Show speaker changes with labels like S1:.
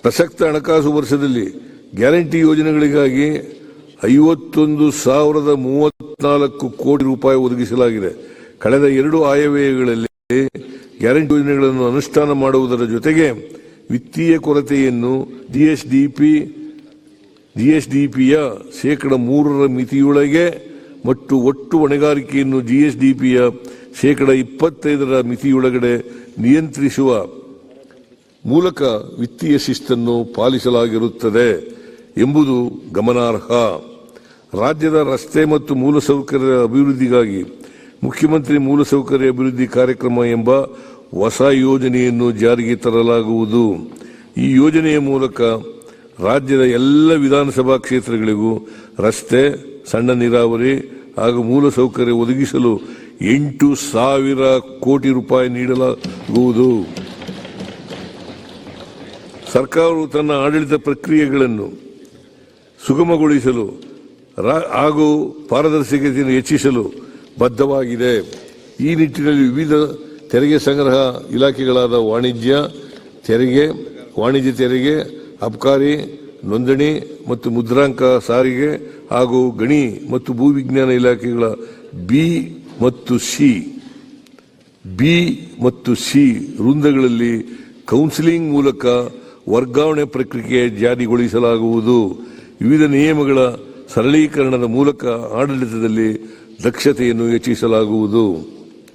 S1: ಪ್ರಸಕ್ತ ಹಣಕಾಸು ವರ್ಷದಲ್ಲಿ ಗ್ಯಾರಂಟಿ ಯೋಜನೆಗಳಿಗಾಗಿ 51,034 ಕೋಟಿ ರೂಪಾಯಿ ಒದಗಿಸಲಾಗಿದೆ. ಕಳೆದ 2 ಆಯವ್ಯಯಗಳಲ್ಲಿ ಗ್ಯಾರಂಟಿ ಯೋಜನೆಗಳನ್ನು ಅನುಷ್ಠಾನ ಮಾಡುವುದರ ಜೊತೆಗೆ ವಿತ್ತೀಯ ಕೊರತೆಯನ್ನು ಜಿಎಸ್ಡಿಪಿಯ ಶೇಕಡ 3 ಮಿತಿಯೊಳಗೆ ಮತ್ತು ಒಟ್ಟು ಹೊಣೆಗಾರಿಕೆಯನ್ನು ಜಿಎಸ್ಡಿಪಿಯ ಶೇಕಡ 25 ಮಿತಿಯೊಳಗಡೆ ನಿಯಂತ್ರಿಸುವ ಮೂಲಕ ವಿತ್ತೀಯ ಶಿಸ್ತನ್ನು ಪಾಲಿಸಲಾಗಿರುತ್ತದೆ ಎಂಬುದು ಗಮನಾರ್ಹ. ರಾಜ್ಯದ ರಸ್ತೆ ಮತ್ತು ಮೂಲಸೌಕರ್ಯ ಅಭಿವೃದ್ಧಿಗಾಗಿ ಮುಖ್ಯಮಂತ್ರಿ ಮೂಲಸೌಕರ್ಯ ಅಭಿವೃದ್ಧಿ ಕಾರ್ಯಕ್ರಮ ಎಂಬ ಹೊಸ ಯೋಜನೆಯನ್ನು ಜಾರಿಗೆ ತರಲಾಗುವುದು. ಈ ಯೋಜನೆಯ ಮೂಲಕ ರಾಜ್ಯದ ಎಲ್ಲ ವಿಧಾನಸಭಾ ಕ್ಷೇತ್ರಗಳಿಗೂ ರಸ್ತೆ, ಸಣ್ಣ ನೀರಾವರಿ ಹಾಗೂ ಮೂಲಸೌಕರ್ಯ ಒದಗಿಸಲು 8,000 ಕೋಟಿ ರೂಪಾಯಿ ನೀಡಲಾಗುವುದು. ಸರ್ಕಾರವು ತನ್ನ ಆಡಳಿತ ಪ್ರಕ್ರಿಯೆಗಳನ್ನು ಸುಗಮಗೊಳಿಸಲು ಹಾಗೂ ಪಾರದರ್ಶಕತೆಯನ್ನು ಹೆಚ್ಚಿಸಲು ಬದ್ಧವಾಗಿದೆ. ಈ ನಿಟ್ಟಿನಲ್ಲಿ ವಿವಿಧ ತೆರಿಗೆ ಸಂಗ್ರಹ ಇಲಾಖೆಗಳಾದ ವಾಣಿಜ್ಯ ತೆರಿಗೆ, ಅಬಕಾರಿ, ನೋಂದಣಿ ಮತ್ತು ಮುದ್ರಾಂಕ, ಸಾರಿಗೆ ಹಾಗೂ ಗಣಿ ಮತ್ತು ಭೂವಿಜ್ಞಾನ ಇಲಾಖೆಗಳ ಬಿ ಮತ್ತು ಸಿ ವೃಂದಗಳಲ್ಲಿ ಕೌನ್ಸಿಲಿಂಗ್ ಮೂಲಕ ವರ್ಗಾವಣೆ ಪ್ರಕ್ರಿಯೆ ಜಾರಿಗೊಳಿಸಲಾಗುವುದು. ವಿವಿಧ ನಿಯಮಗಳ ಸರಳೀಕರಣದ ಮೂಲಕ ಆಡಳಿತದಲ್ಲಿ ದಕ್ಷತೆಯನ್ನು ಹೆಚ್ಚಿಸಲಾಗುವುದು.